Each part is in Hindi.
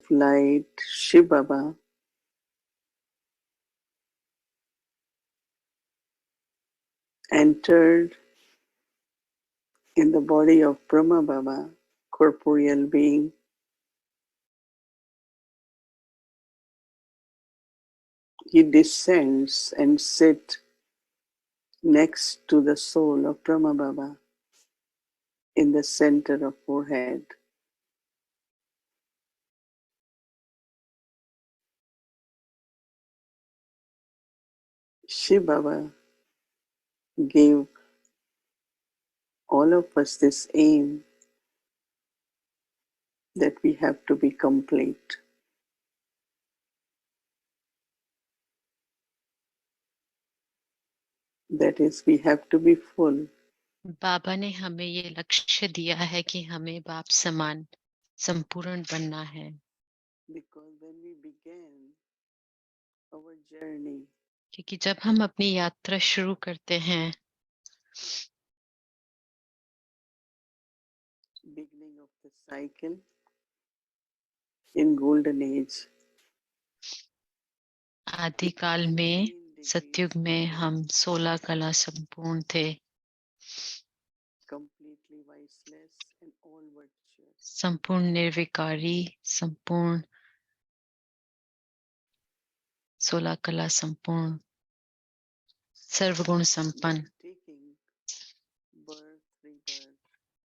light, Shiv Baba, entered in the body of Brahma Baba, corporeal being. He descends and sits next to the soul of Brahma Baba in the center of forehead. Shiv Baba gave all of us this aim that we have to be complete. That is, we have to be full. बाबा ने हमें ये लक्ष्य दिया है कि हमें बाप समान संपूर्ण बनना है. Because when we began our journey, क्योंकि जब हम अपनी यात्रा शुरू करते हैं, beginning of the cycle in golden age, आदिकाल में सतयुग में हम 16 कला संपूर्ण थे, completely viceless and all virtuous. संपूर्ण निर्विकारी, संपूर्ण 16 कला संपूर्ण, सर्वगुण संपन्न, Taking birth, rebirth,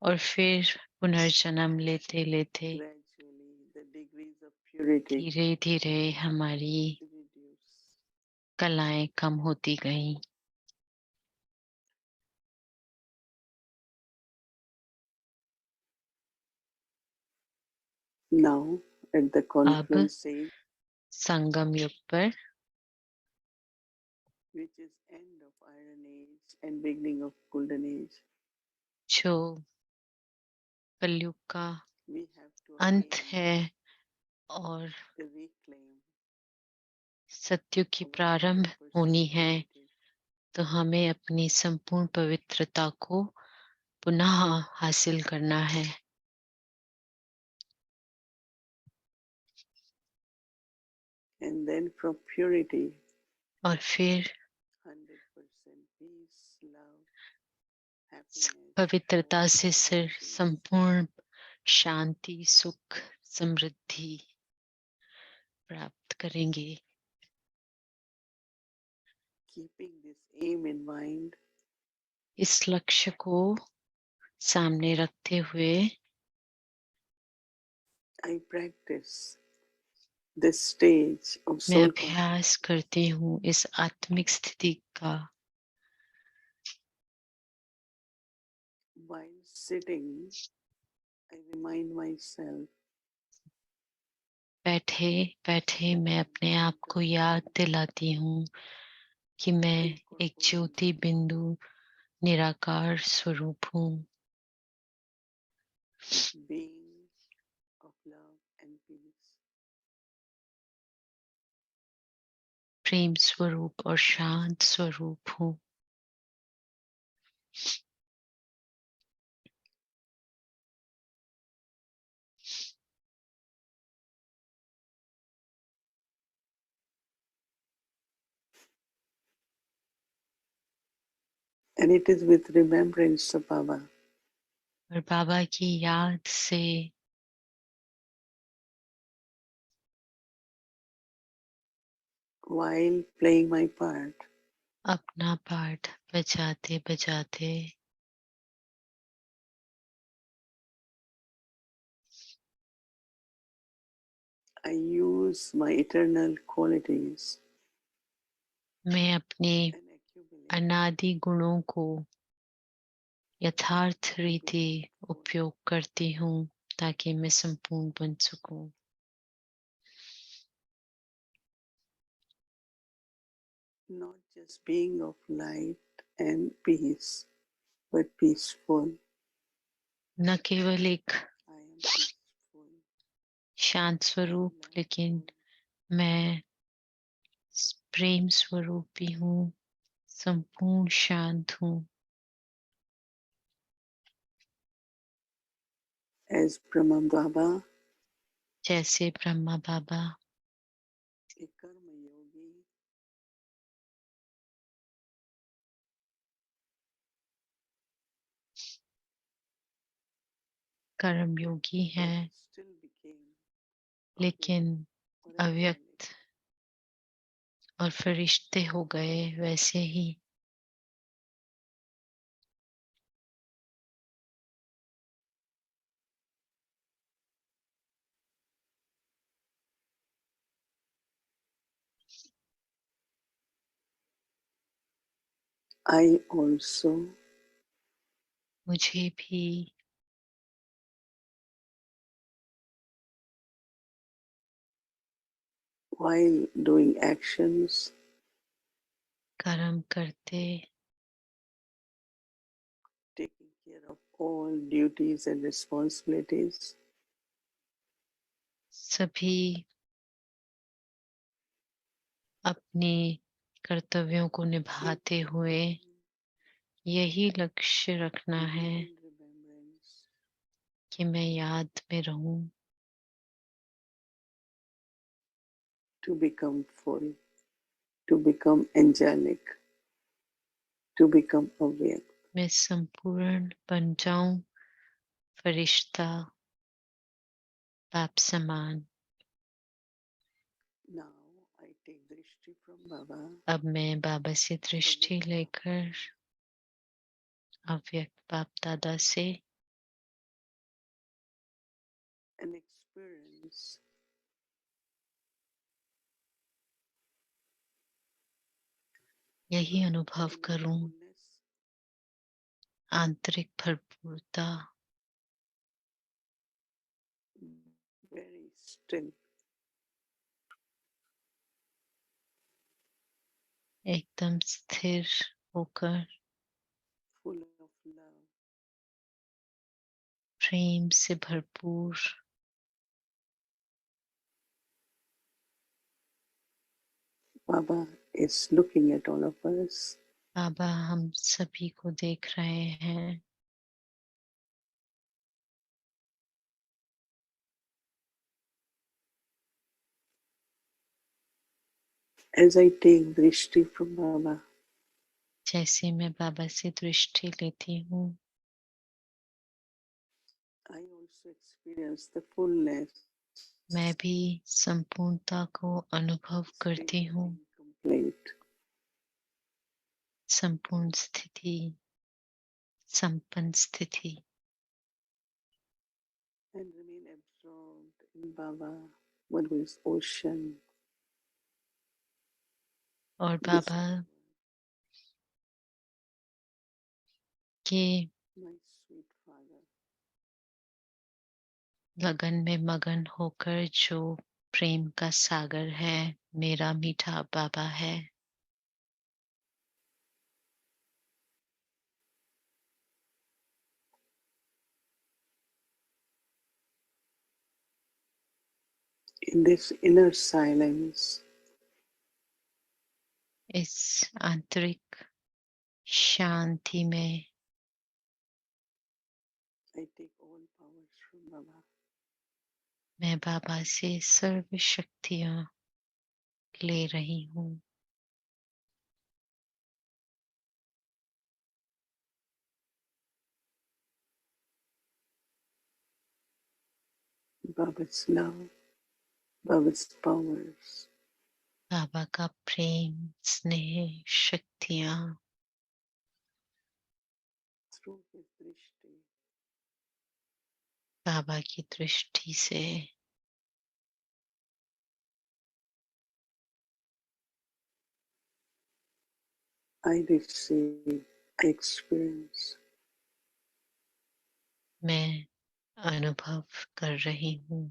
और फिर पुनर्जन्म लेते लेते gradually the degrees of purity धीरे धीरे हमारी reduce. कलाएं कम होती गईं. Now at the अब confluence age, संगम युग पर, which is end of iron age and beginning of golden age, जो कलयुग का we have to अंत again है और reclaim सतयुग की our प्रारंभ 100% होनी है, purity. तो हमें अपनी संपूर्ण पवित्रता को पुनः हासिल करना है. And then from purity, और फिर 100% peace, love, happiness, पवित्रता all से सिर blessings. संपूर्ण शांति, सुख, समृद्धि प्राप्त करेंगे. Keeping this aim in mind, इस लक्ष्य को सामने रखते हुए I practice this stage of मैं soul अभ्यास करती हूँ इस आत्मिक स्थिति का. While sitting, I remind myself बैठे बैठे मैं अपने आप को याद दिलाती हूँ कि मैं एक ज्योति बिंदु निराकार स्वरूप हूँ, being of love and peace. प्रेम स्वरूप और शांत स्वरूप हूँ. And it is with remembrance of Baba और बाबा की याद से while playing my part, अपना पाठ बजाते बजाते I use my eternal qualities मैं अपने and accumulate अनादि गुणों को यथार्थ रीति उपयोग करती हूँ ताकि मैं संपूर्ण बन सकूं. not just being of light and peace, but peaceful. न केवल एक I am peaceful. शांत स्वरूप, लेकिन मैं प्रेम स्वरूप भी हूँ, संपूर्ण शांत हूँ. As Brahma Baba जैसे ब्रह्मा बाबा एक कर्म योगी कर्मयोगी but हैं, still became लेकिन or अव्यक्त angelic. और फरिश्ते हो गए वैसे ही। I also, मुझे भी while doing actions, कर्म करते, taking care of all duties and responsibilities, सभी अपने कर्तव्यों को निभाते simply हुए यही लक्ष्य रखना to be है in remembrance, कि मैं याद में रहूं, to become full, to become angelic, to become aware. मैं संपूर्ण बन जाऊं, फरिश्ता बाप समान। Now I take drishti from Baba, अब मैं बाबा से दृष्टि Avyakt लेकर Baba, अव्यक्त बाप दादा से and experience यही अनुभव inner करूं, fullness, आंतरिक भरपूरता, very still, एकदम स्थिर होकर full of love. प्रेम से भरपूर। Baba is looking at all of us. बाबा हम सभी को देख रहे हैं। As I take drishti from Baba, जैसे मैं बाबा से दृष्टि लेती हूँ, I also experience the fullness, मैं भी संपूर्णता को अनुभव state करती of हूँ। being complete. संपूर्ण स्थिति, संपन्न स्थिति। And remain absorbed in Baba, one who is ocean, और this बाबा power, के my sweet Father. लगन में मगन होकर जो प्रेम का सागर है, मेरा मीठा बाबा है। In this inner silence, इस आंतरिक शांति में I take all powers from Baba. मैं बाबा से सर्व शक्तियाँ ले रही हूँ। Baba's love, Baba's powers, बाबा का प्रेम, स्नेह, शक्तियाँ through his drishti, बाबा की दृष्टि से I receive, I experience. मैं अनुभव कर रही हूँ।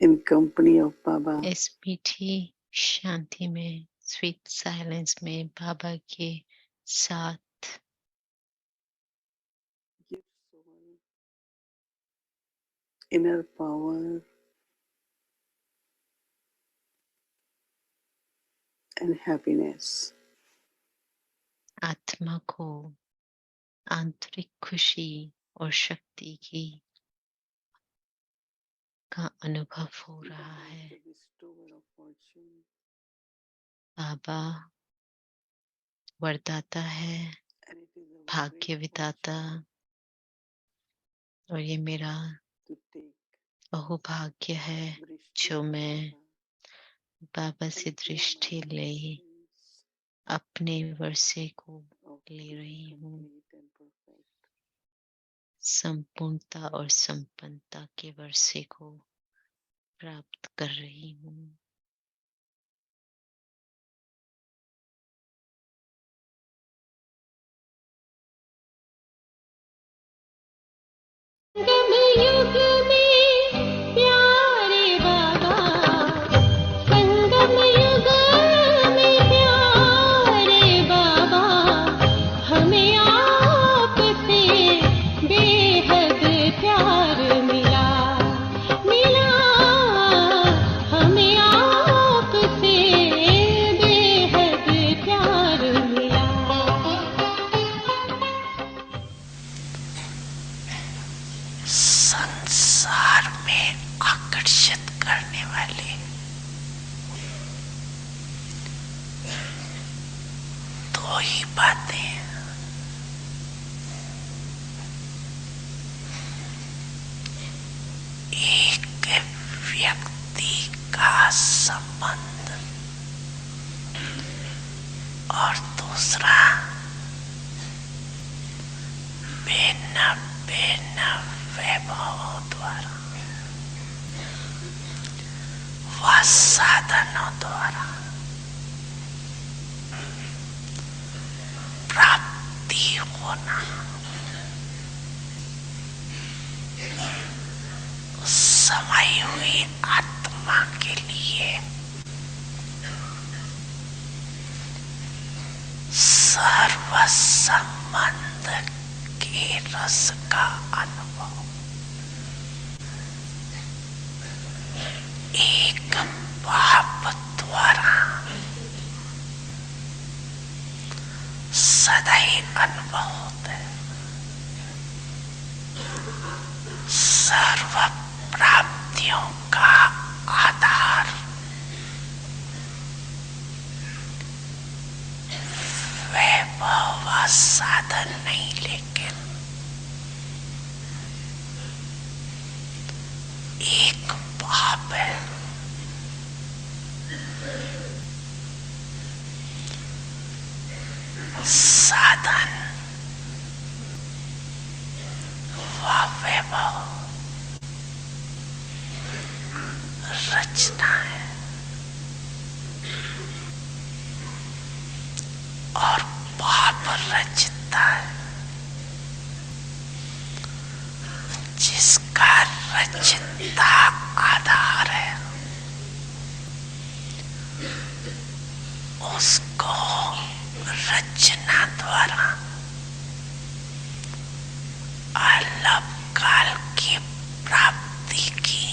in company of Baba. इस मीठी शांति में, स्वीट साइलेंस में बाबा के साथ Give soul inner power and happiness. आत्मा को आंतरिक खुशी और शक्ति की का अनुभव हो रहा है। The bestower of fortune बाबा वरदाता है, and it is a भाग्य great विधाता, fortune और ये मेरा to take बहुभाग्य है Drishti जो from मैं Baba बाबा से and claim दृष्टि my ले blessings अपने वर्षे को of ले being रही हूँ, complete and perfect. संपूर्णता और संपन्नता के वर्षे को प्राप्त कर रही हूँ। युग में प्यारे बाबा, संगम युग में प्यारे बाबा, हमें आपसे बेहद प्यार मिला, हमें आपसे बेहद प्यार मिला। संसार में आकर्षित करने वाले दो ही बातें हैं। एक व्यक्ति का संबंध और दूसरा भिन्न भिन्न वैभवों द्वारा व साधनों द्वारा प्राप्ति होना। समाई हुई आत्मा के लिए सर्व संबंध के रस का अनुभव एक भाव द्वारा सदा ही अनुभव होता है। सर्व प्राप्तियों का आधार वैभव साधन नहीं, लेकिन एक भाव है। साधन व वैभव रचना है और पाप रचता है। जिसका रचता आधार है उसको रचना द्वारा अलग काल की प्राप्ति की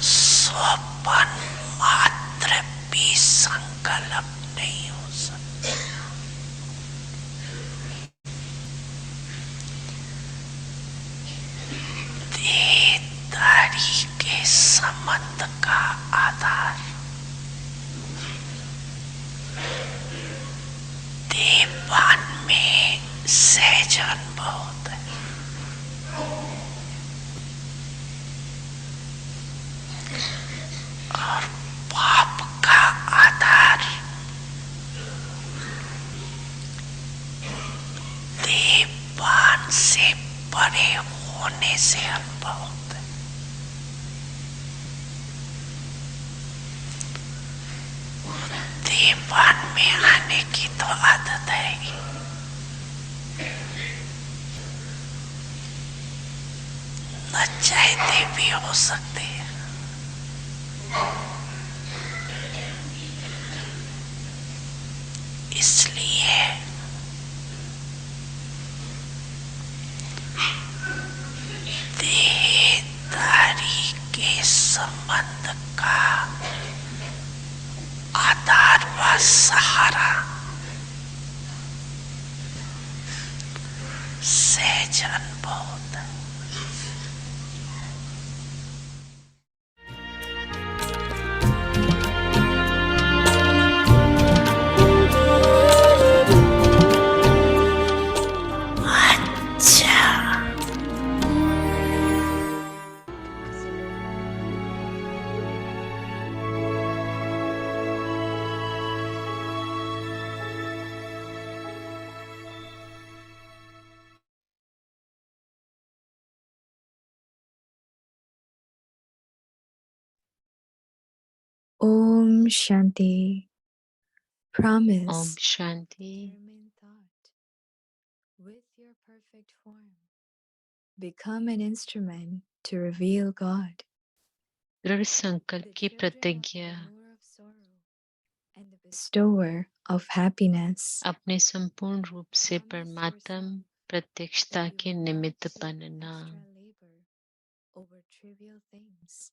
स्वपन मात्र भी संकल्प नहीं हो सकता। देहधारी के संबंध का आधार देहभान में सहज अनुभव होता है। और पाप का आधार देहभान से परे होने से अनुभव होता है। देहभान में आने की तो आदत है ही। पंचायती भी हो सकती है। इसलिए देहधारी के संबंध का आधार व सहारा सहज अनुभव है। अच्छा, Om Shanti. Om Promise Shanti. determined thought with your perfect form. Become an instrument to reveal God. दृढ़ संकल्प The की children of the प्रतिज्ञा remover of sorrow and the bestower of happiness. अपने संपूर्ण रूप से Promise परमात्म yourself प्रत्यक्षता that you के will निमित्त not take बनना, extra labor over trivial things.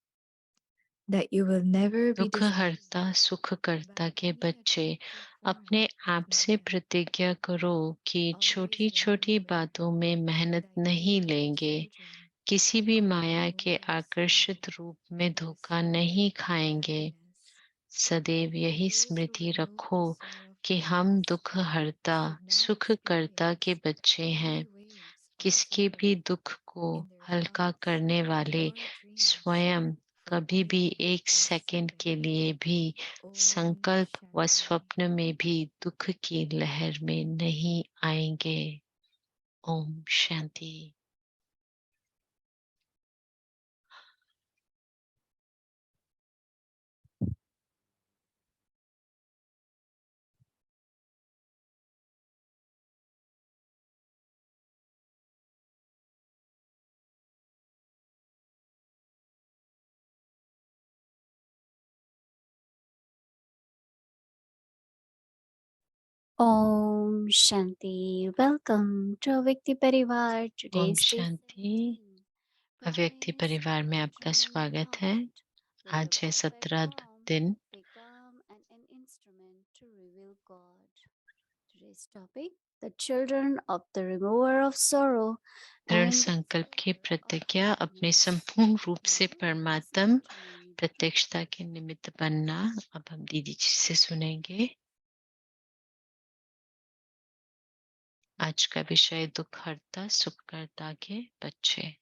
That you will never be दुख हरता discouraged सुख करता by के any बच्चे attractive form अपने of आप से matter. प्रतिज्ञा करो कि Always छोटी छोटी remember बातों में मेहनत that नहीं you are the लेंगे, children किसी भी of the माया के remover of आकर्षित sorrow रूप में and the धोखा bestower नहीं of खाएंगे। happiness. सदैव यही Those who स्मृति remove रखो the sorrow of कि हम others दुख हरता should not सुख करता के experience बच्चे हैं। any waves of किसके भी suffering दुख को in their हल्का hearts करने वाले or dreams स्वयं for कभी भी any एक of this सेकंड के suffering. लिए भी Om संकल्प व Shanti. स्वप्न में भी दुख की लहर में नहीं आएंगे। Om Shanti. Om Shanti. Welcome to Avyakti Parivar. Om Today's day Shanti. 17. अव्यक्ति Promise परिवार में आपका determined स्वागत है। thought. With आज your है perfect 17 form, दिन। become an instrument to reveal God. Today's topic: the children of the remover of sorrow दृढ़ and the संकल्प की bestower of प्रतिज्ञा अपने happiness. संपूर्ण रूप से Now, परमात्म listen to me. प्रत्यक्षता के निमित्त बनना। अब हम दीदी जी से सुनेंगे। आज का विषय दुख हरता सुख करता के बच्चे।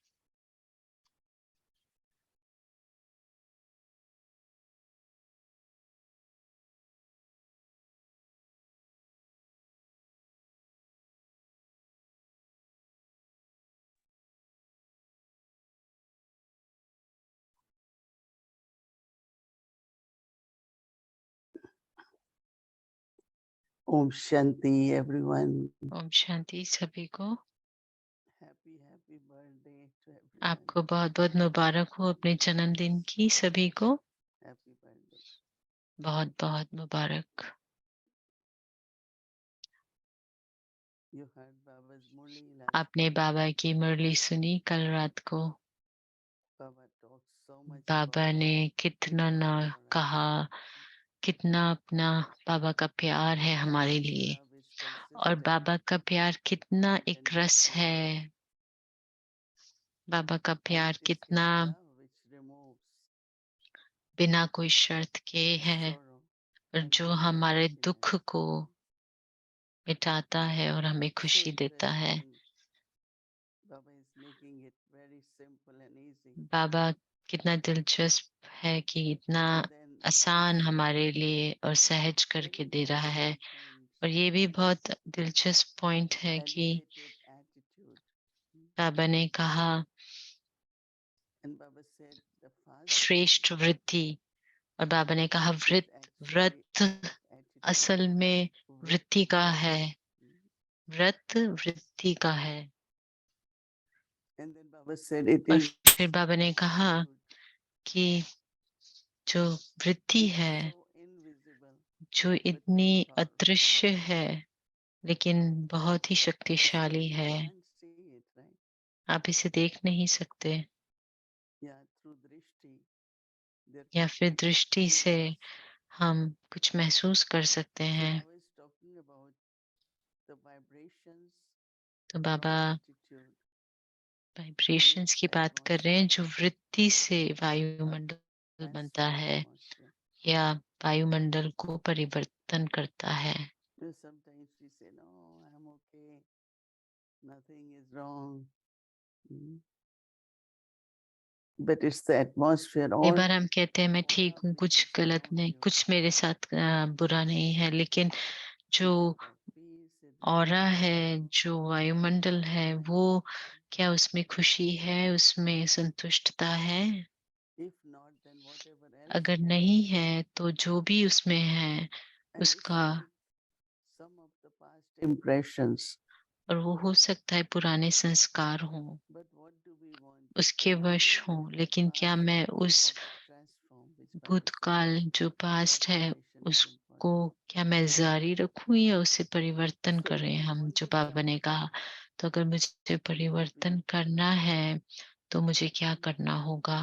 Om Shanti, everyone. Om Shanti सभी को। Happy birthday to everyone. आपको बहुत बहुत मुबारक हो अपने जन्मदिन की सभी को। Happy birthday. बहुत बहुत मुबारक। You heard Baba's Murli last आपने night. बाबा की मुरली सुनी कल रात को। Baba talked so much Baba about ने कितना his ना love for us. कहा, कितना अपना बाबा का प्यार है हमारे His लिए, love is और consistent बाबा का प्यार कितना and एक रस है। बाबा का and प्यार it is कितना his love which removes बिना कोई शर्त के है, sorrow और and जो gives us हमारे happiness. दुख को मिटाता है और हमें So खुशी देता है। interesting. Baba is making it very simple and easy. बाबा कितना दिलचस्प है कि इतना And then आसान also हमारे लिए और सहज करके very दे रहा है। interesting point, और ये भी बहुत दिलचस्प पॉइंट है कि elevated attitude. बाबा ने कहा And Baba said the fasting श्रेष्ठ वृत्ति, और बाबा ने कहा is व्रत actually व्रत attitude. असल में वृत्ति का है, व्रत वृत्ति का है। And then Baba said, it और is फिर बाबा ने कहा कि जो वृत्ति है, so invisible, जो इतनी अदृश्य है लेकिन बहुत ही शक्तिशाली you है, can't see it, right? आप इसे देख नहीं सकते, Yeah, through drishti, there या can फिर be दृष्टि से feelings. हम कुछ महसूस कर सकते So हैं। Baba is talking about the vibrations तो from बाबा attitude, वाइब्रेशंस की बात कर रहे हैं, जो वृत्ति से वायुमंडल that's बनता the है atmosphere. या वायुमंडल को परिवर्तन करता है। Sometimes we say, no, I'm okay, nothing is wrong. Mm. But it's the atmosphere. कई Or बार हम कहते हैं मैं ठीक हूँ, कुछ गलत नहीं, कुछ मेरे साथ बुरा नहीं है, लेकिन जो ऑरा है, जो वायुमंडल है, वो क्या उसमें खुशी है, उसमें संतुष्टता है? if not, then whatever else अगर we नहीं have. है तो जो भी उसमें है And it's उसका, like some of the past impressions. और वो हो सकता है पुराने संस्कार हों, But what do we want? उसके To वश remain हों, in that लेकिन क्या past मैं life उस or to transform, which Baba said. भूतकाल जो पास्ट है Transformation is उसको important. क्या मैं जारी रखूं या उसे परिवर्तन So करें if I हम, want जो to बाबा ने कहा। transform, तो अगर मुझे परिवर्तन करना है तो मुझे क्या करना होगा?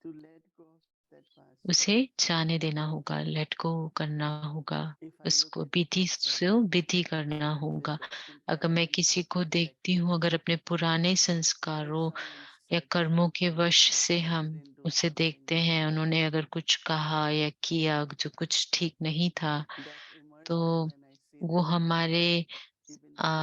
to let go of that past उसे life. जाने देना होगा, लेट गो करना होगा, If I look उसको at बीती myself से बीती करना होगा। with the अगर मैं impressions किसी of को past देखती हूँ, अगर activities, अपने पुराने or संस्कारों someone या said कर्मों के something वश से and I हम didn't do उसे something देखते हैं, right, उन्होंने अगर कुछ कहा या किया जो कुछ ठीक नहीं था, that तो emerges when I see वो them हमारे even today.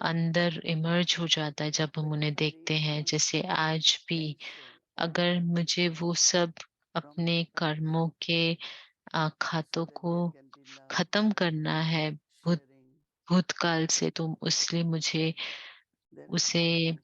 अंदर इमर्ज हो जाता है जब हम But उन्हें if I देखते really हैं। want जैसे to आज भी cancel all अगर the मुझे वो activities सब from my अपने past, कर्मों के so खातों that को there can be love, खत्म करना है sharing, भूतकाल से, तो इसलिए मुझे then उसे also,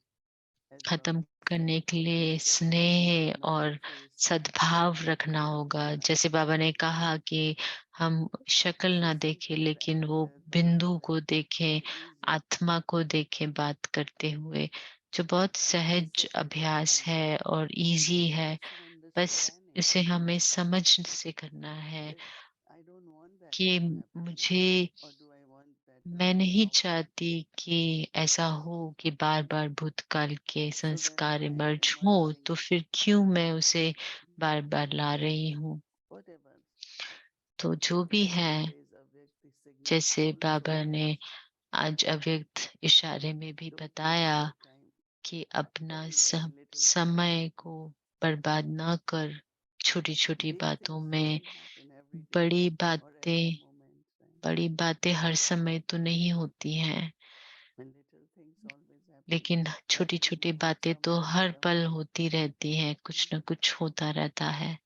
as खत्म Baba said, करने के लिए sharing स्नेह another और face सद्भाव रखना होगा। जैसे बाबा ने कहा कि हम शक्ल So ना देखें, simple लेकिन वो practice, बिंदु like को देखें, easy. आत्मा को देखें बात करते हुए, जो बहुत It's सहज just अभ्यास one. है और इजी And है। also बस understanding उसे हमें समझ से करना है that I don't want that कि to happen. मुझे, Or do I want that to मैं नहीं stop? चाहती कि ऐसा हो कि बार बार भूतकाल के So then संस्कार why इमर्ज हो, immersing तो फिर क्यों मैं उसे बार बार ला रही हूँ? whatever? तो जो भी Like है, today's Avyakti signal जैसे बाबा also, ने आज अव्यक्त इशारे में भी don't बताया waste your time. कि अपना Very little समय को बर्बाद ना कर छोटी छोटी big बातों things में। don't happen every day बड़ी or every बातें moment. Right? बड़ी बातें हर समय तो नहीं होती हैं, And little things always happen. लेकिन Like छोटी we छोटी met बातें तो someone हर from, पल होती रहती हैं, कुछ न कुछ होता रहता है।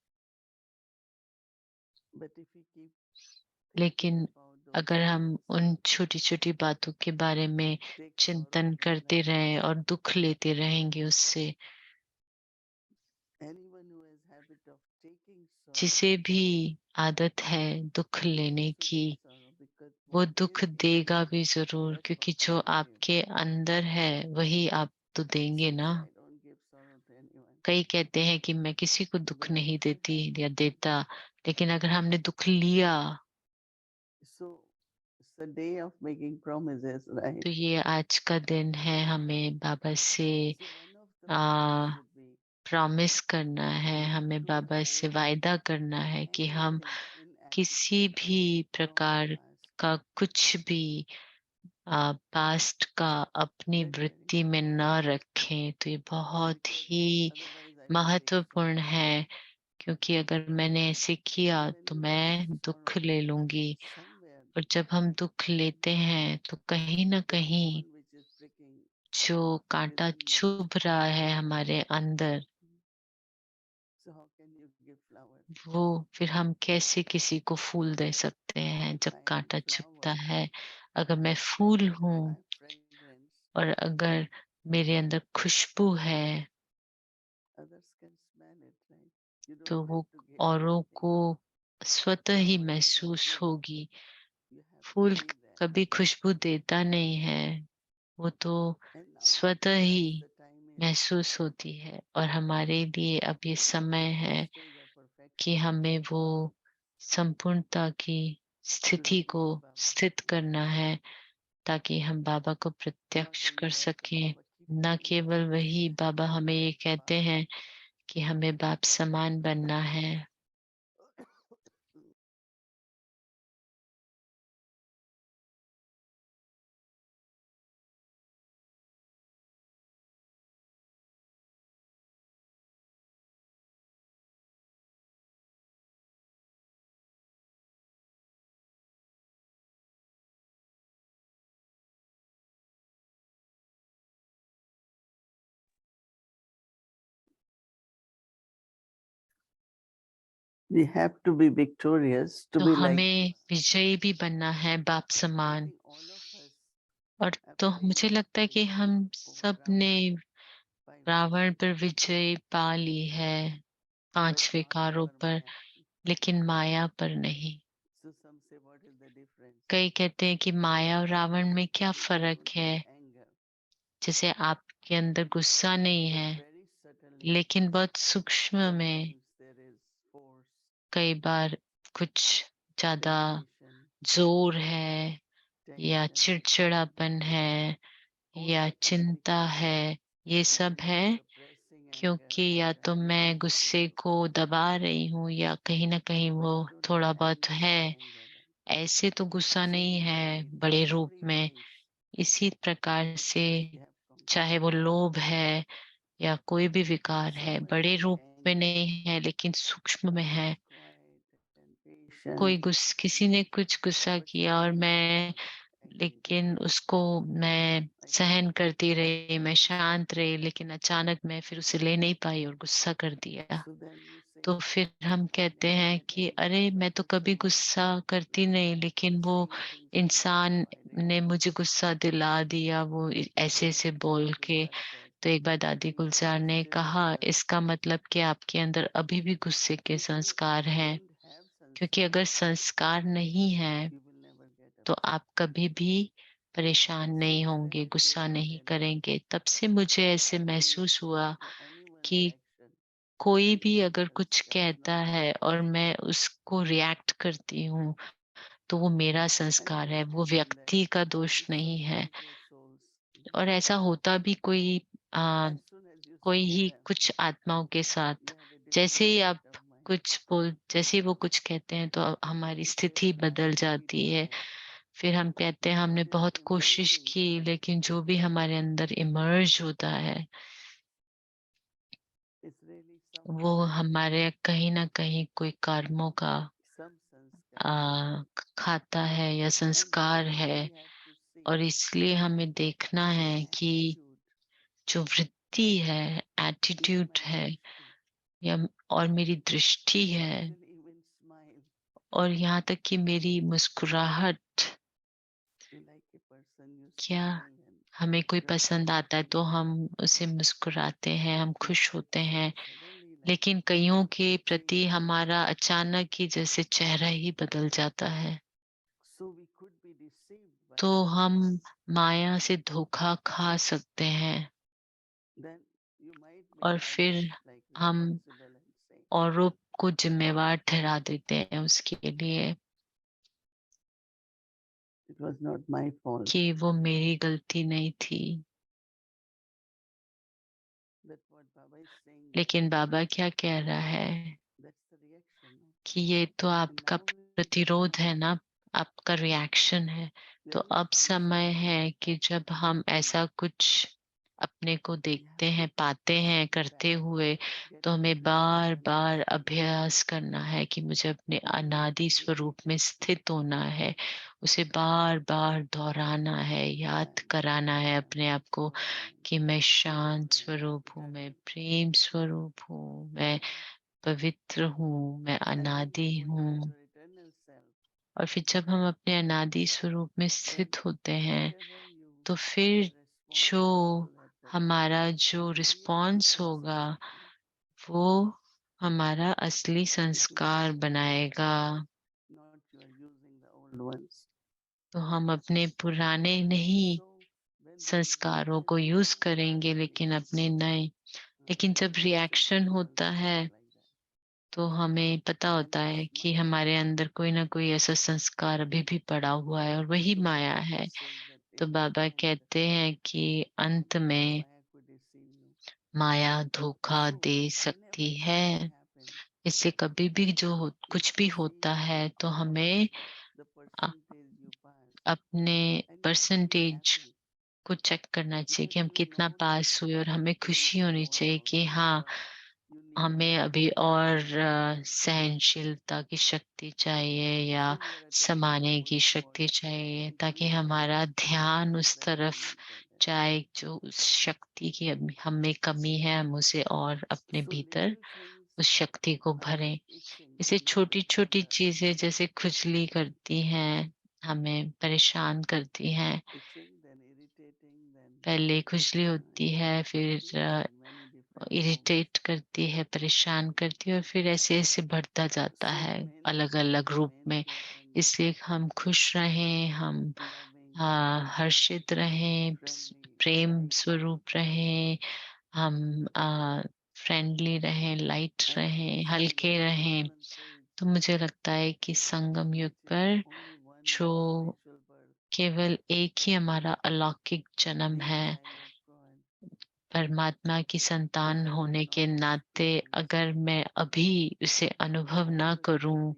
but if we keep thinking लेकिन about those अगर हम things, उन छोटी छोटी बातों के बारे में take sorrow चिंतन from करते that, रहें और दुख लेते रहेंगे उससे, anyone who has habit of taking sorrow जिसे भी आदत है दुख will लेने also की, get sorrow, because वो what दुख is देगा inside, भी जरूर, that's क्योंकि what we जो will give. आपके अंदर है वही आप तो देंगे So ना। say I don't give sorrow to anyone. कई कहते हैं कि मैं किसी को दुख But नहीं if you देती have या taken, देता, लेकिन अगर हमने दुख लिया, so it's a day of making promises, right? तो ये आज का दिन है हमें बाबा से So one of the uh, promise would be promise करना है, हमें to बाबा से avoid वायदा करना है कि हम anything किसी inadequate भी from the प्रकार past. का कुछ भी पास्ट का अपनी Very, very वृत्ति में important. न रखें। तो ये बहुत Because he otherwise I will take महत्वपूर्ण sorrow. है, क्योंकि अगर मैंने ऐसे किया And when तो we मैं take दुख sorrow, ले लूंगी। somewhere और जब हम दुख लेते हैं तो कहीं ना the कहीं thorn which is pricking जो will कांटा unlock. चुभ रहा है हमारे अंदर, So how can you give flower? वो फिर हम कैसे किसी को फूल दे सकते हैं If जब I am कांटा flower, चुभता है? अगर मैं then फूल हूँ my fragrance, और अगर मेरे अंदर खुशबू है, others can smell it, right? You तो don't वो have to give औरों anything. को स्वतः ही What does that महसूस give? होगी। You have to fool be there. कभी खुशबू देता नहीं है, वो तो And now स्वतः that's ही the time महसूस होती है और हमारे लिए अब ये समय है कि हमें वो संपूर्णता की स्थिति को स्थित करना है ताकि हम बाबा को प्रत्यक्ष कर सकें। न केवल वही, बाबा हमें ये कहते हैं कि हमें बाप समान बनना है। We have to be victorious to तो be like हमें विजयी भी बनना है बाप समान। और तो मुझे लगता है कि हम सब ने रावण पर विजय पा ली है 5 विकारों पर, लेकिन माया पर नहीं। कई कहते हैं कि माया और रावण में क्या फर्क है। जैसे आपके अंदर गुस्सा नहीं है, लेकिन बहुत सूक्ष्म में कई बार कुछ ज्यादा जोर है या चिड़चिड़ापन है या चिंता है। ये सब है क्योंकि या तो मैं गुस्से को दबा रही हूँ या कहीं ना कहीं वो थोड़ा बहुत है। ऐसे तो गुस्सा नहीं है बड़े रूप में। इसी प्रकार से चाहे वो लोभ है या कोई भी विकार है, बड़े रूप में नहीं है लेकिन सूक्ष्म में है। किसी ने कुछ गुस्सा किया और लेकिन उसको मैं सहन करती रही, मैं शांत रही, लेकिन अचानक मैं फिर उसे ले नहीं पाई और गुस्सा कर दिया। तो फिर हम कहते हैं कि अरे मैं तो कभी गुस्सा करती नहीं, लेकिन वो इंसान ने मुझे गुस्सा दिला दिया वो ऐसे ऐसे बोल के। तो एक बार दादी गुलजार ने कहा, इसका मतलब कि आपके अंदर अभी भी गुस्से के संस्कार हैं, क्योंकि अगर संस्कार नहीं है तो आप कभी भी परेशान नहीं होंगे, गुस्सा नहीं करेंगे। तब से मुझे ऐसे महसूस हुआ कि कोई भी अगर कुछ कहता है और मैं उसको रिएक्ट करती हूँ, तो वो मेरा संस्कार है, वो व्यक्ति का दोष नहीं है। और ऐसा होता भी कोई ही कुछ आत्माओं के साथ। जैसे ही आप जैसे ही वो कुछ कहते हैं तो हमारी स्थिति बदल जाती है। फिर हम कहते हैं हमने बहुत कोशिश की, लेकिन जो भी हमारे अंदर इमर्ज होता है वो हमारे कहीं ना कहीं कोई कर्मों का खाता है या संस्कार है। और इसलिए हमें देखना है कि जो वृत्ति है, एटीट्यूड है, या और मेरी दृष्टि है, और यहाँ तक कि मेरी मुस्कुराहट, क्या हमें कोई पसंद आता है तो हम उसे मुस्कुराते हैं, हम खुश होते हैं। लेकिन कईयों के प्रति हमारा अचानक ही जैसे चेहरा ही बदल जाता है, तो हम माया से धोखा खा सकते हैं। और फिर हम औरों को जिम्मेवार ठहरा देते हैं उसके लिए कि वो मेरी गलती नहीं थी। लेकिन बाबा क्या कह रहा है कि ये तो आपका प्रतिरोध है ना, आपका रिएक्शन है। तो अब समय है कि जब हम ऐसा कुछ अपने को देखते हैं, पाते हैं करते हुए, तो हमें बार बार अभ्यास करना है कि मुझे अपने अनादि स्वरूप में स्थित होना है। उसे बार बार दोहराना है, याद कराना है अपने आप को कि मैं शांत स्वरूप हूँ, मैं प्रेम स्वरूप हूँ, मैं पवित्र हूँ, मैं अनादि हूँ। और फिर जब हम अपने अनादि स्वरूप में स्थित होते हैं, तो फिर जो हमारा जो रिस्पॉन्स होगा वो हमारा असली संस्कार बनाएगा। तो हम अपने पुराने नहीं, संस्कारों को यूज करेंगे, लेकिन अपने नए, लेकिन जब रिएक्शन होता है तो हमें पता होता है कि हमारे अंदर कोई ना कोई ऐसा संस्कार अभी भी पड़ा हुआ है और वही माया है। तो बाबा कहते हैं कि अंत में माया धोखा दे सकती है, इससे कभी भी कुछ भी होता है तो हमें अपने परसेंटेज को चेक करना चाहिए कि हम कितना पास हुए, और हमें खुशी होनी चाहिए कि हाँ, हमें अभी और सहनशीलता की शक्ति चाहिए या समाने की शक्ति चाहिए, ताकि हमारा ध्यान उस तरफ जाए जो उस शक्ति की हमें कमी है, हम उसे और अपने भीतर उस शक्ति को भरें। इसे छोटी छोटी चीजें जैसे खुजली करती हैं, हमें परेशान करती हैं। पहले खुजली होती है, फिर इरिटेट करती है, परेशान करती है, और फिर ऐसे ऐसे बढ़ता जाता है अलग अलग रूप में। इसलिए हम खुश रहें, हम हर्षित रहें, प्रेम स्वरूप रहें, हम फ्रेंडली रहें, लाइट रहें, हल्के रहें। तो मुझे लगता है कि संगम युग पर जो केवल एक ही हमारा अलौकिक जन्म है, परमात्मा की संतान होने के नाते अगर मैं अभी उसे अनुभव ना करूं,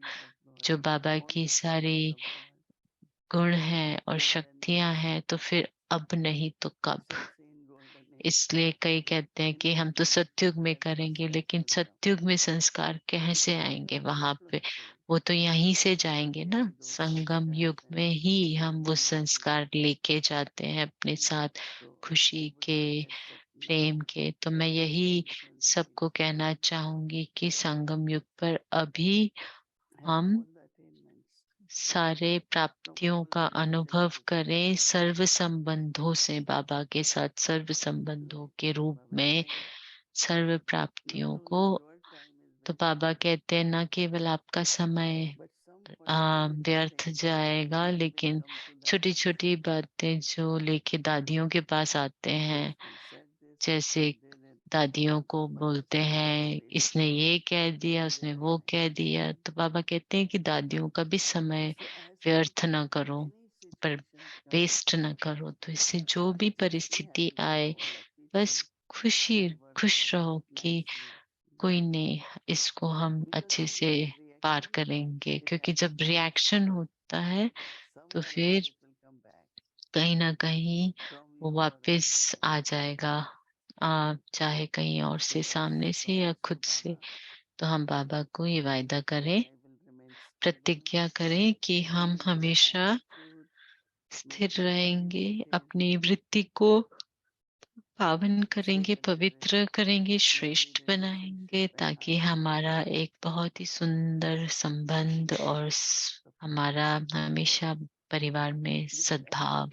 जो बाबा की सारी गुण हैं और शक्तियां हैं, तो फिर अब नहीं तो कब। इसलिए कई कहते हैं कि हम तो सतयुग में करेंगे, लेकिन सतयुग में संस्कार कैसे आएंगे वहां पे? वो तो यहीं से जाएंगे ना, संगम युग में ही हम वो संस्कार लेके जाते हैं अपने साथ, खुशी के, प्रेम के। तो मैं यही सबको कहना चाहूंगी कि संगम युग पर अभी हम सारे प्राप्तियों का अनुभव करें, सर्व संबंधों से, बाबा के साथ सर्व संबंधों के रूप में सर्व प्राप्तियों को। तो बाबा कहते हैं न केवल आपका समय व्यर्थ जाएगा, लेकिन छोटी छोटी बातें जो लेके दादियों के पास आते हैं, जैसे दादियों को बोलते हैं इसने ये कह दिया, उसने वो कह दिया, तो बाबा कहते हैं कि दादियों का भी समय व्यर्थ ना करो, पर वेस्ट ना करो। तो इससे जो भी परिस्थिति आए, बस खुश रहो कि कोई नहीं, इसको हम अच्छे से पार करेंगे। क्योंकि जब रिएक्शन होता है तो फिर कहीं ना कहीं वो वापस आ जाएगा, चाहे कहीं और से, सामने से या खुद से। तो हम बाबा को ये वायदा करें, प्रतिज्ञा करें कि हम हमेशा स्थिर रहेंगे, अपनी वृत्ति को पावन करेंगे, पवित्र करेंगे, श्रेष्ठ बनाएंगे, ताकि हमारा एक बहुत ही सुंदर संबंध और हमारा हमेशा परिवार में सद्भाव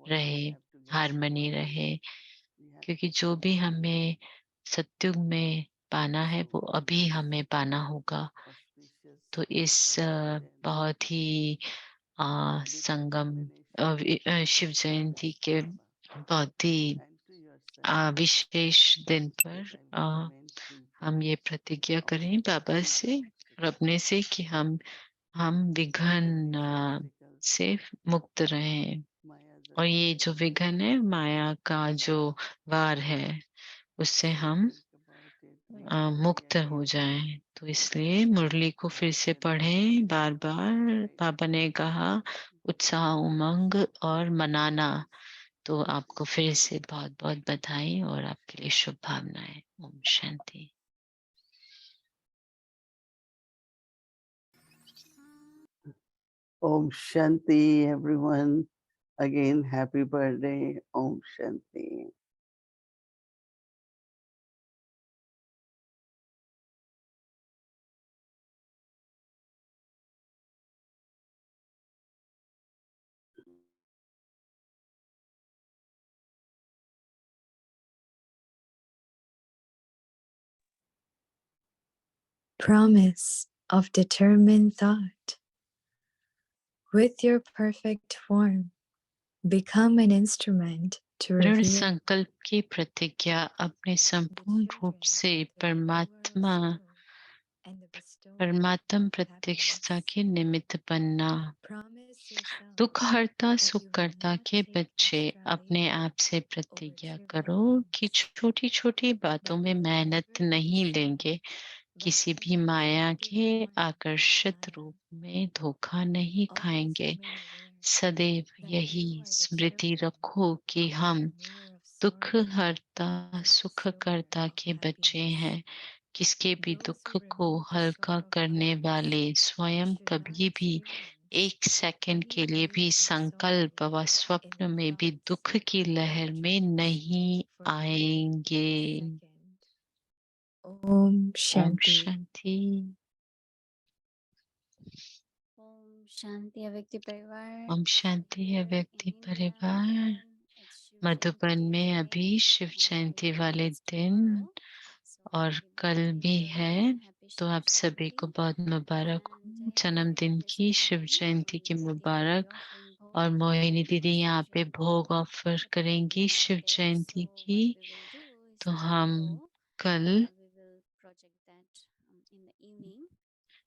रहे, हार्मनी रहे। क्योंकि जो भी हमें सत्युग में पाना है वो अभी हमें पाना होगा। तो इस बहुत ही संगम शिव जयंती के बहुत ही विशेष दिन पर हम ये प्रतिज्ञा करें बाबा से और अपने से कि हम विघ्न से मुक्त रहें। और ये जो विघ्न है, माया का जो वार है, उससे हम मुक्त हो जाएं। तो इसलिए मुरली को फिर से पढ़ें बार बार। बाबा ने कहा उत्साह, उमंग और मनाना। तो आपको फिर से बहुत बहुत बधाई और आपके लिए शुभकामनाएं। Om Shanti. Om Shanti, everyone. Again, happy birthday. Om Shanti. Promise of determined thought. With your perfect form, become an instrument to दृढ़ reveal संकल्प की प्रतिज्ञा अपने the संपूर्ण रूप children से of the remower of soul and the bestower परमात्म of प्रतिष्ठा happiness. के निमित्त बनना। Promise yourself दुख हर्ता that सुख you will करता not के take बच्चे extra अपने labor आप से over प्रतिज्ञा trivial करो कि things, छोटी छोटी बातों but में will मेहनत never be नहीं deceived लेंगे, by किसी भी any माया attractive के form of आकर्षित Maya. रूप में धोखा नहीं Always खाएंगे। remain aware सदैव that यही you are the Smriti children रखो कि of the हम remower of दुख sorrow हरता and the सुख bestower करता of के बच्चे happiness. हैं। किसके भी Those दुख who को remove the हल्का sorrow करने from वाले others स्वयं should कभी not भी experience एक सेकंड any के लिए भी grief and संकल्प sorrow व in स्वप्न the में भी thoughts दुख की or लहर में dreams नहीं for even आएंगे। a second. Om Om Shanti. Shanti. Om Shanti Avyakti Parivar. Om Shanti है Here व्यक्ति in India, परिवार। Madhuban, it's Shiv Madhuban Jayanti में today, अभी शिव and जयंती tomorrow वाले is दिन tomorrow. So और happy कल birthday भी to है, everyone. Happy तो Shiv आप सभी को Jayanti. बहुत मुबारक And हो। here, जन्मदिन की शिव presently, जयंती की Mohinity will be Mubarak. offering और bhog मोहिनी दीदी for Shiv यहाँ पे भोग Jayanti ऑफर for करेंगी everyone शिव today. जयंती So की। what we will do is तो हम tomorrow कल we will project that in the evening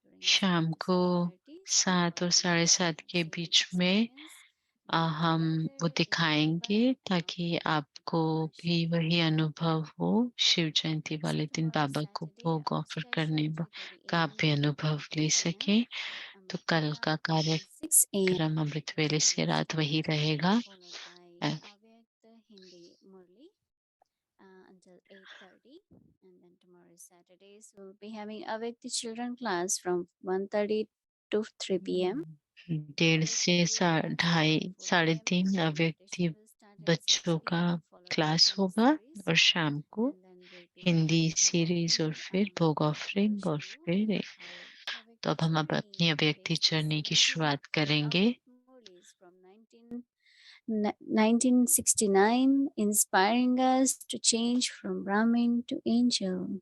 during शाम 7 to को 7:30. So 7 और you साढ़े must 7 के save बीच this में experience. Be हम वो together with दिखाएंगे everyone ताकि आपको भी Shiv वही Jayanti. अनुभव हो। शिव जयंती So वाले दिन tomorrow is बाबा को Saturday. भोग Our ऑफर special करने का आप 3:30 भी a.m. अनुभव to ले 10 p.m. सके। तो Amrit कल Vela का and 6 a.m. कार्यक्रम अमृत वेले से English रात वही Clarity, रहेगा। followed by Avyakta Hindi Murli until 8:30. And then tomorrow is Saturday, so we'll be having Avyakta Children class from 1:30 to 3 p.m. 1:30 से 2:30 3:30 अव्यक्ति बच्चों का क्लास होगा और शाम को हिंदी सीरीज और फिर भोग ऑफरिंग और फिर तो अब हम अब अपनी अव्यक्ति जर्नी की शुरुआत करेंगे। 1969, inspiring us to change from Brahmin to angel.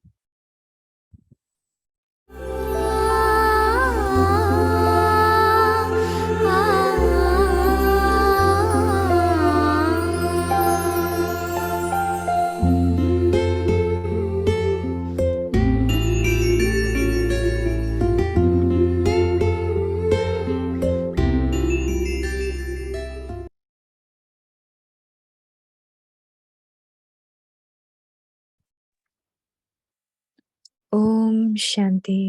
Om Shanti.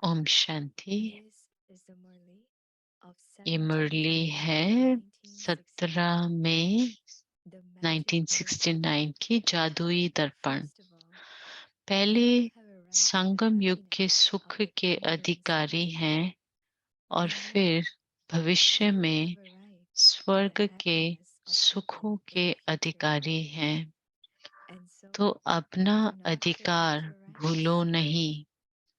Om Shanti. This is the Murli of ये 17 मुरली May है 1969. 17 मई The magic dharpan. 1969 की जादुई दर्पण। First of all, पहले you have arrived at the संगम युग के happiness सुख of the के conquering अधिकारी soul. हैं और In फिर life, भविष्य you में have arrived to the स्वर्ग के happiness of सुखों the के beneficiary. अधिकारी हैं। And so, तो अपना do not अधिकार forget your भूलो rights. नहीं।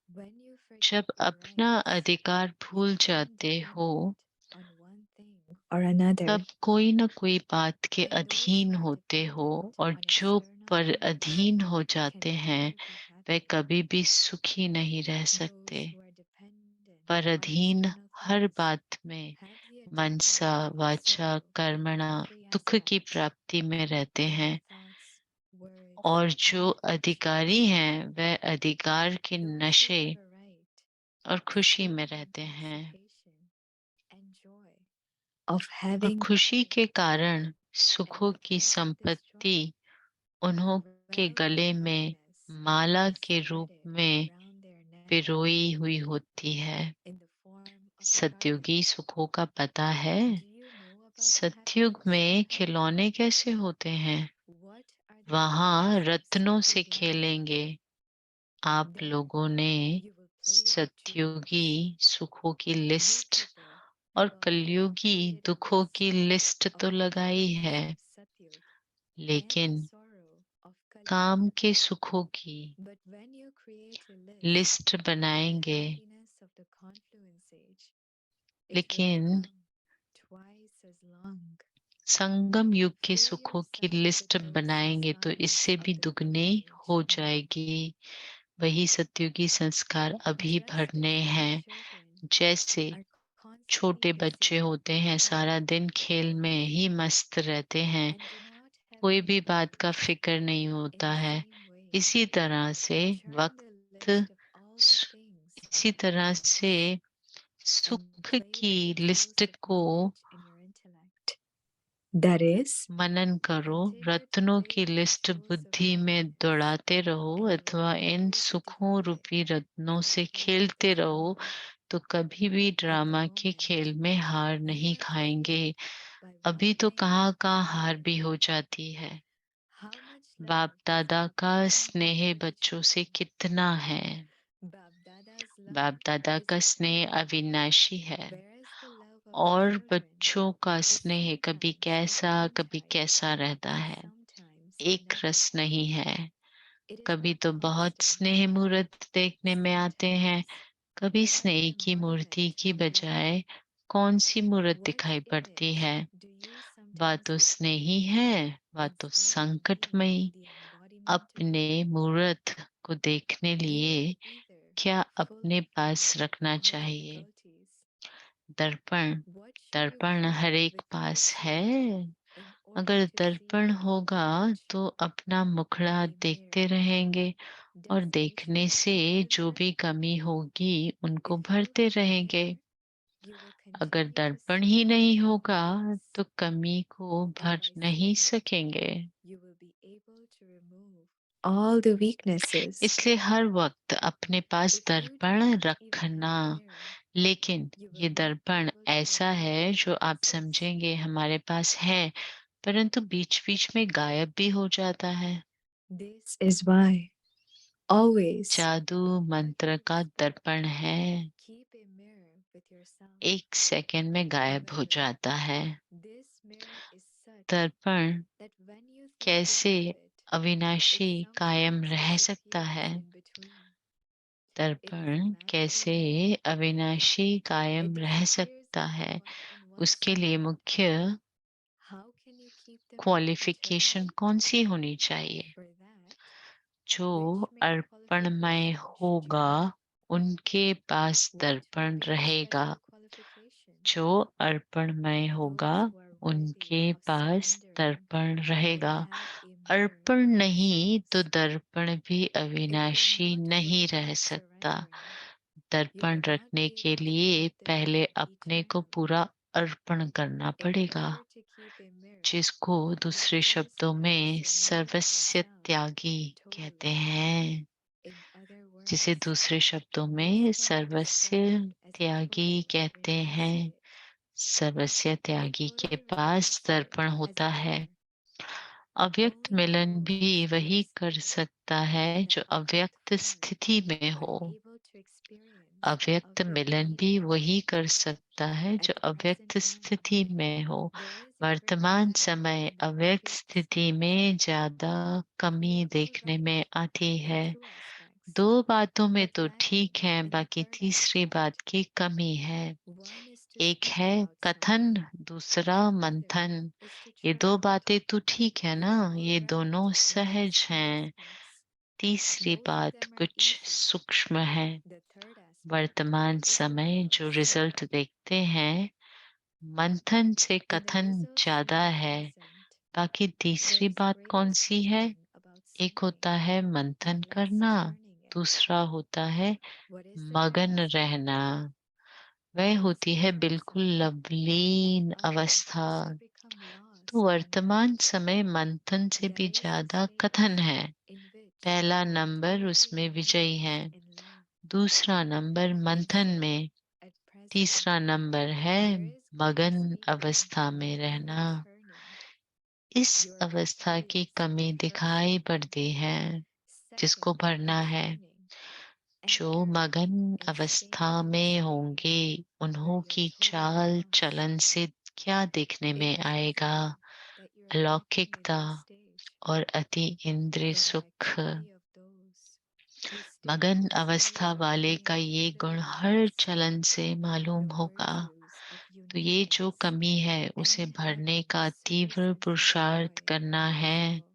When you जब forget your अपना rights, अधिकार you भूल become जाते हो dependent on one thing or another. तब कोई न कोई बात के And those अधीन who are होते हो dependent और on जो external पर things अधीन हो can जाते हैं never be वे happy. कभी भी सुखी नहीं रह Those सकते। who are dependent पर on अधीन external हर things बात में have the मनसा attachment, वाचा sorrow, कर्मणा every दुख की aspect प्राप्ति में रहते in हैं। their thoughts, words, और and जो actions. अधिकारी हैं वह अधिकार के Those who नशे have a right और खुशी sit में in रहते हैं anticipation and joy of और having खुशी nothing के कारण and सुखों the की cause of this संपत्ति joy उन्हों के envelop गले their में happiness माला is के रूप threaded में around their neck पिरोई हुई होती है। in the form of a सत्युगी garland. सुखों का पता है। Do you know about the सतयुग happiness में of खिलौने garland? कैसे होते हैं? What are the वहां colors of रत्नों से Satyugi? खेलेंगे। आप There लोगों ने you will play with सत्युगी dreams. सुखों की You लिस्ट people और have कलयुगी already made a दुखों की list लिस्ट of तो the लगाई happiness है, of Satyug and लेकिन the sorrow of Kali. काम के सुखों की But when you create a list list of the बनाएंगे, happiness of the confluence age, it will लेकिन become twice as long. संगम युग के Fill सुखों की yourself लिस्ट with those बनाएंगे तो sanskars इससे भी of the दुगने golden age हो now. जाएगी। वही सत्युगी संस्कार अभी Just भरने as हैं। little children जैसे are constantly छोटे बच्चे busy होते हैं, and सारा दिन खेल में ही मस्त रहते हैं and do not have कोई भी बात का फिक्र नहीं होता है। इसी तरह से वक्त इसी तरह से सुख की लिस्ट को That is, मनन करो, रत्नों की लिस्ट बुद्धि में दौड़ाते रहो अथवा इन सुखों रूपी रत्नों से खेलते रहो, तो कभी भी ड्रामा के खेल में हार नहीं खाएंगे। अभी तो कहाँ कहाँ हार भी हो जाती है। बाप दादा का स्नेह बच्चों से कितना है। बाप दादा का स्नेह अविनाशी है और बच्चों का स्नेह कभी कैसा रहता है, एक रस नहीं है। कभी तो बहुत स्नेह मूर्त देखने में आते हैं, कभी स्नेह की मूर्ति की बजाय कौन सी मूर्त दिखाई पड़ती है। वह तो स्नेही है, वह तो संकटमयी। अपने मूर्त को देखने लिए क्या अपने पास रखना चाहिए। दर्पण दर्पण हर एक पास है। अगर दर्पण होगा तो अपना मुखड़ा देखते रहेंगे और देखने से जो भी कमी होगी उनको भरते रहेंगे। अगर दर्पण ही नहीं होगा तो कमी को भर नहीं सकेंगे। all the weaknesses. इसलिए हर वक्त अपने पास दर्पण रखना। लेकिन ये दर्पण ऐसा है जो आप समझेंगे हमारे पास है, परंतु बीच बीच में गायब भी हो जाता है। This is why always जादू मंत्र का दर्पण है, keep a mirror with yourself. एक सेकंड में गायब हो जाता है। This mirror is such दर्पण that when you think कैसे you have it, अविनाशी it कायम sometimes रह सकता disappears है। in between. It is दर्पण magical कैसे light. अविनाशी कायम It रह disappears सकता in है, one उसके लिए second. मुख्य How can you keep the mirror qualification eternally? कौन सी होनी चाहिए। For that, जो which main अर्पणमय qualification should you होगा have? उनके पास What may दर्पण be the रहेगा। special qualification? जो अर्पणमय होगा Those who are उनके worthy of पास surrendering दर्पण will रहेगा। have a mirror Arpan of नहीं तो assurance. दर्पण भी If you're अविनाशी not नहीं worthy रह of सकता। surrendering, you दर्पण will not रखने be के able to लिए keep the पहले mirror अपने को eternally. पूरा अर्पण करना In पड़ेगा, order to keep a mirror, जिसको you दूसरे first शब्दों have to में surrender सर्वस्य yourself त्यागी कहते totally. हैं। In other जिसे words, दूसरे शब्दों this में can be सर्वस्य described as a Tyagi photo कहते when you हैं। see it. सर्वस्य A त्यागी photo के when you पास see दर्पण it as होता a है। mirror अव्यक्त only मिलन भी those who वही कर experience सकता है the जो object अव्यक्त form स्थिति में are हो। able to experience अव्यक्त object मिलन भी meaning. वही कर सकता है At जो the अव्यक्त present स्थिति time, में हो। there is a great वर्तमान lack समय in the अव्यक्त object स्थिति state. में ज्यादा कमी We are all देखने right में आती in है। two aspects, दो बातों में but तो lacking ठीक है, in the बाकी third तीसरी aspect. बात की कमी है। One is to एक speak है about कथन, something, दूसरा and the मंथन। other is to ये try दो it. बातें तो ठीक है We ना, are all ये right दोनों in सहज these two हैं। aspects. तीसरी Both of बात them are कुछ easy. सूक्ष्म है। The third aspect वर्तमान is the समय जो reverse. रिजल्ट देखते हैं, मंथन से In the कथन results ज्यादा now है। present, बाकी there तीसरी is बात कौन greater सी है। thinking about एक होता something है मंथन and less करना, learning it. दूसरा होता है What is the मगन reverse? रहना। वह What is होती the है reverse बिल्कुल of? लवलीन And others अवस्था। have become तो lost in वर्तमान समय मंथन से that भी is the ज्यादा state कथन है। in which पहला you are नंबर totally उसमें विजयी है, immersed in love. दूसरा नंबर मंथन Except में, at present, तीसरा नंबर है there is great मगन speeding अवस्था में and रहना। turning. इस Your अवस्था body की is कमी first दिखाई moving, पड़ती है, जिसको second भरना है। turning, जो entering मगन and अवस्था staying in a में state होंगे where उन्हों you're की totally चाल lost. चलन से क्या देखने It में is आएगा। then that you are walking a अलौकिकता new stage, और अति इंद्रिय the सुख। activity of those who stay मगन in a अवस्था state वाले of का being ये गुण totally हर lost, चलन से मालूम the होगा। virtues of तो ये जो uniqueness कमी है उसे and भरने loving का service तीव्र and पुरुषार्थ suffering करना are है। visible.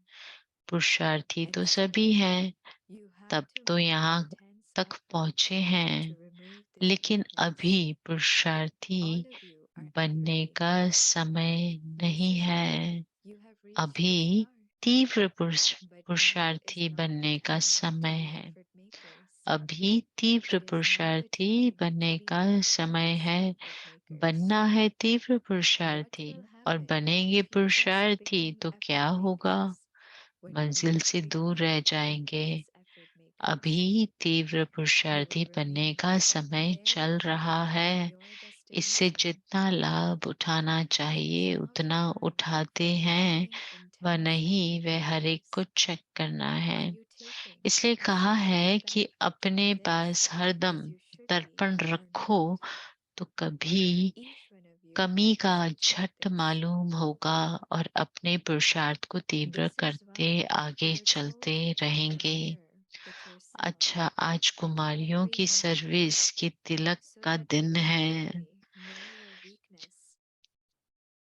पुरुषार्थी तो Except सभी हैं, you have तब to तो make यहाँ intense तक effort पहुंचे to हैं। remove this लेकिन weakness. अभी पुरुषार्थी All of you are बनने underrated. का समय This नहीं is है। why you have reached the अभी star. तीव्र but now is पुरुषार्थी not बनने the का time समय to be है। effort makers. अभी तीव्र It is now the पुरुषार्थी time बनने to का become समय honest है। effort makers. बनना है तीव्र What पुरुषार्थी will और happen बनेंगे if you just पुरुषार्थी become तो effort क्या होगा? makers when you मंजिल से become दूर रह जाएंगे। honest effort makers? अभी तीव्र You पुरुषार्थी will बनने remain का समय there चल रहा है। your इससे destination. जितना लाभ उठाना It is चाहिए now the उतना time उठाते to हैं, remain व intense नहीं effort वह हर एक को makers. चेक करना Are है। you taking इसलिए a कहा small है कि step अपने on पास this हरदम as you should be दर्पण or रखो not? तो कभी Each one of you कमी का should check झट this. मालूम होगा और अपने पुरुषार्थ को तीव्र This is करते why आगे you're चलते told to रहेंगे। admire the true self अच्छा, आज कुमारियों every की moment सर्विस की तिलक so का that you दिन will है। fully know your weakness.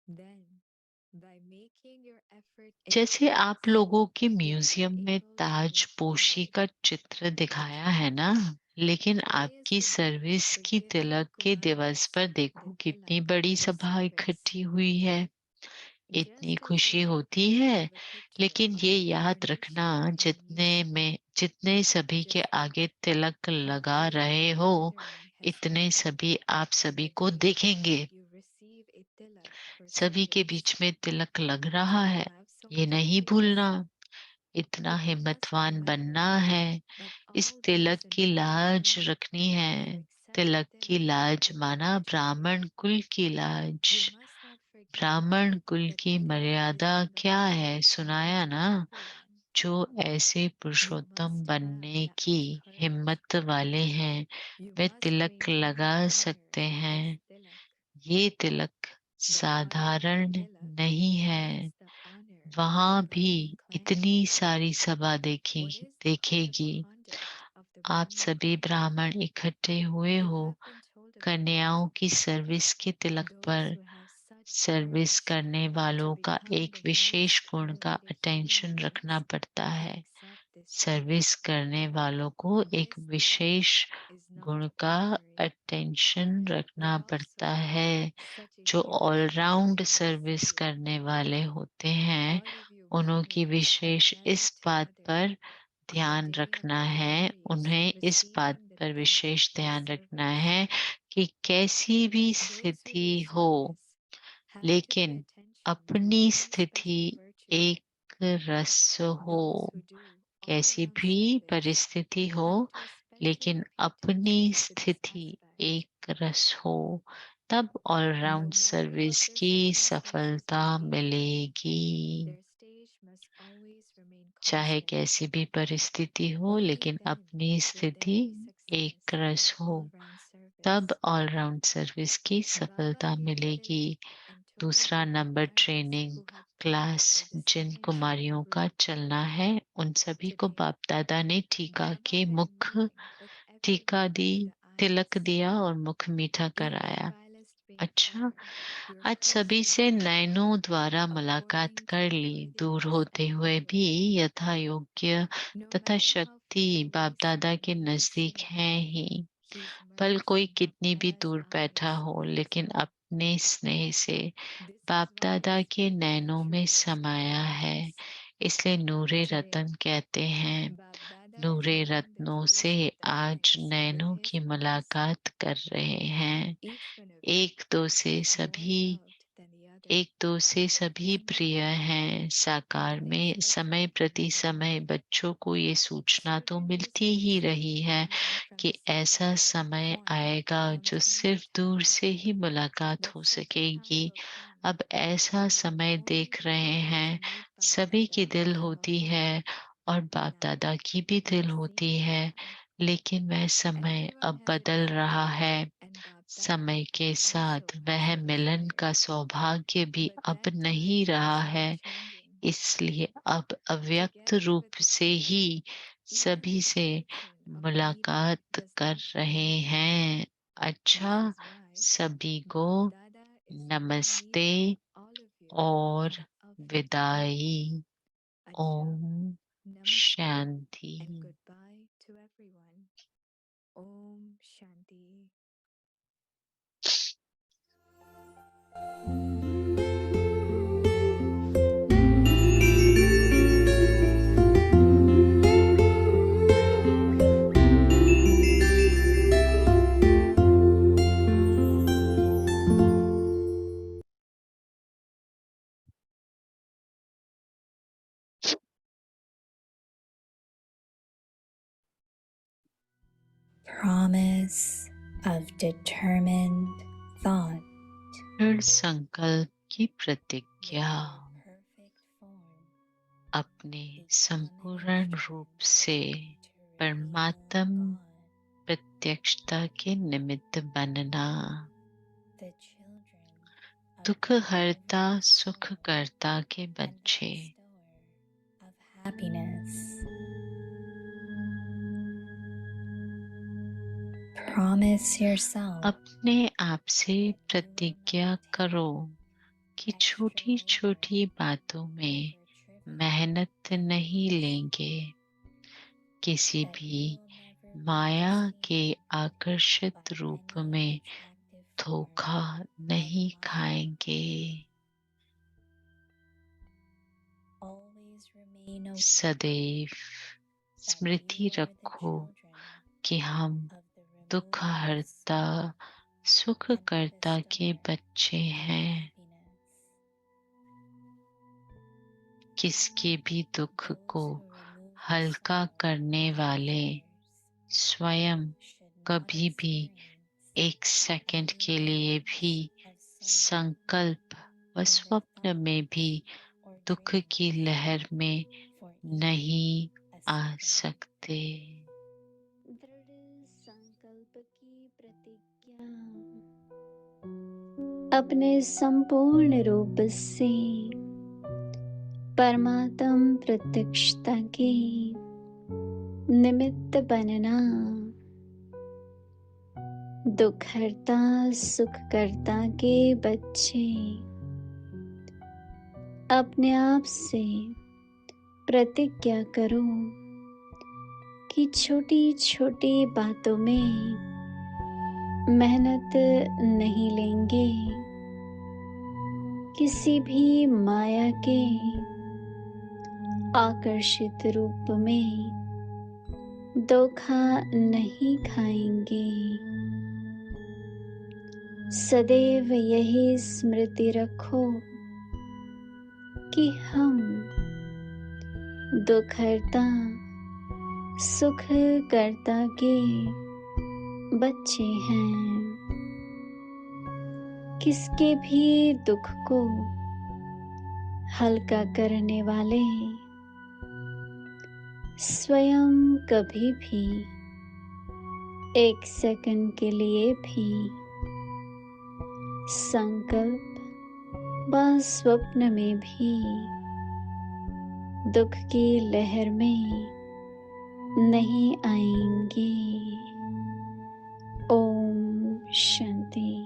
Then, by making your effort जैसे आप लोगों के you will be म्यूजियम में able to Taj move पोशी forward. का चित्र दिखाया है ना, लेकिन Today is आपकी the day सर्विस to की give तिलक के दिवस Kumaris पर the देखो कितनी tilak बड़ी for सभा service. इकट्ठी हुई है। इतनी Just as खुशी you होती will है, have a picture लेकिन ये of your याद रखना nation in a museum, जितने सभी के just आगे like तिलक how लगा every रहे हो, honoring has इतने happened सभी आप on सभी the को day देखेंगे। you receive a tilak for सभी के service. बीच में तिलक लग Do रहा you है, have so ये much नहीं happiness? भूलना। इतना But you must हिम्मतवान बनना remember है। that इस all तिलक those की लाज individually रखनी है। who accept तिलक the की tilak लाज माना individually. ब्राह्मण कुल की लाज। You must not forget ब्राह्मण कुल that की tilak is मर्यादा not क्या only है, for सुनाया ना? everyone. जो ऐसे You पुरुषोत्तम must have बनने that की much courage. हिम्मत वाले हैं, You way must Tilak maintain लगा the सकते honor of हैं। this tilak. ये तिलक The honor of the साधारण tilak नहीं है। is the honor वहां of भी Brahmin इतनी clan. सारी सभा What देखेगी is the code of देखेगी। conduct of the आप Brahmin सभी clan? ब्राह्मण इकट्ठे हुए You हो have been told about कन्याओं it. की सर्विस के तिलक Those पर। who have such service courage करने to वालों का become एक the विशेष most गुण का elevated human अटेंशन रखना beings पड़ता who है। accept this tilak. सर्विस करने वालों को एक This wishes tilak is not गुण का ordinary. अटेंशन रखना But पड़ता also है। such a जो huge all round importance service here. करने वाले होते हैं, All of you उनकी Brahmins are विशेष gathered इस बात together पर on the ध्यान day of रखना the है, Kumaris उन्हें इस बात receiving the पर tilak विशेष for ध्यान रखना service. है कि कैसी भी Those who स्थिति receive हो, this have to pay लेकिन attention to अपनी one स्थिति special virtue. एक रस हो। Those who do कैसी all-round भी service परिस्थिति हो, have to especially लेकिन pay अपनी attention to this स्थिति aspect. एक रस हो, तब No all round matter service what की their circumstances सफलता may be, मिलेगी। their stage must always remain चाहे constant. कैसी भी परिस्थिति हो, Only लेकिन then अपनी will स्थिति there be एक success रस in हो, all-round service. तब ऑलराउंड सर्विस की Baba सफलता recorded मिलेगी। and told दूसरा the number Kumaris training who had come class. for the जिन second कुमारियों training का group. चलना है, उन सभी को Today, बाप दादा ने टीका Baba के had a मुख meeting with टीका everyone the, in the Tilak isles. दिया और मुख मीठा Even the कराया। vilest being अच्छा, far, you are आज close सभी to से him नयनों द्वारा मुलाकात according to कर the ली। दूर worthiness होते of हुए your भी way. यथा योग्य No तथा matter how शक्ति far away बाप दादा के someone may be नजदीक sitting, है ही। his भल कोई merging कितनी भी Baba's दूर बैठा eyes हो, fills लेकिन him. अपने स्नेह से This बाप is why दादा his के name नैनों में truly समाया है। inspires. इसलिए नूरे Today, रतन कहते हैं। Bab Dada is Noore holding the रत्नों close से of the आज eyes नैनों with his की eyes. मुलाकात कर रहे हैं। Each one of you एक दो से is more सभी loved than the other. एक दो से सभी One प्रिय day, हैं। साकार nothing में special समय will प्रति happen. समय बच्चों को ये सूचना तो Certain मिलती ही visitors रही will है come in from कि the same ऐसा समय point आएगा from जो time सिर्फ to दूर time. से ही मुलाकात That हो such a time सकेगी। will come अब ऐसा when you will समय only देख be रहे able हैं। to meet Bab सभी की Dada दिल from होती afar. है और बाप Now, दादा की भी at दिल the होती same है, time, लेकिन वह समय everyone अब has a बदल रहा desire, है। and Bab Dada समय के also साथ has वह a मिलन desire. का सौभाग्य भी But अब that नहीं time रहा is now है। changing. इसलिए अब अव्यक्त Together रूप with the से tilak, ही even सभी the से function of meeting मुलाकात does कर not रहे remain. हैं। This अच्छा, is why सभी को Bab Dada is now नमस्ते meeting all of you और from afar. विदाई। Acha, Om namaste, Shanti. and goodbye to everyone. Om Shanti. promise of determined thought दृढ़ संकल्प की प्रतिज्ञा अपने संपूर्ण रूप से परमात्म प्रत्यक्षता के निमित्त बनना। दुख हरता सुख करता के बच्चे promise yourself अपने आप से प्रतिज्ञा करो कि छोटी छोटी बातों में मेहनत नहीं लेंगे, किसी भी माया के आकर्षित रूप में धोखा नहीं खाएंगे। सदैव स्मृति रखो कि हम दुख हरता सुख करता के बच्चे हैं। किसके भी दुख को हल्का करने वाले स्वयं कभी भी एक सेकंड के लिए भी संकल्प व स्वप्न में भी दुख की लहर में नहीं आ सकते। दृढ़ संकल्प की प्रतिज्ञा अपने संपूर्ण रूप से परमात्म प्रत्यक्षता के निमित्त बनना। दुख हरता सुख करता के बच्चे अपने आप से प्रतिज्ञा करो कि छोटी छोटी बातों में मेहनत नहीं लेंगे, किसी भी माया के आकर्षित रूप में धोखा नहीं खाएंगे। सदैव यही स्मृति रखो कि हम दुख हरता सुख करता के बच्चे हैं। किसके भी दुख को हल्का करने वाले स्वयं कभी भी एक सेकंड के लिए भी संकल्प व स्वप्न में भी दुख की लहर में नहीं आएंगे। ओम शांति।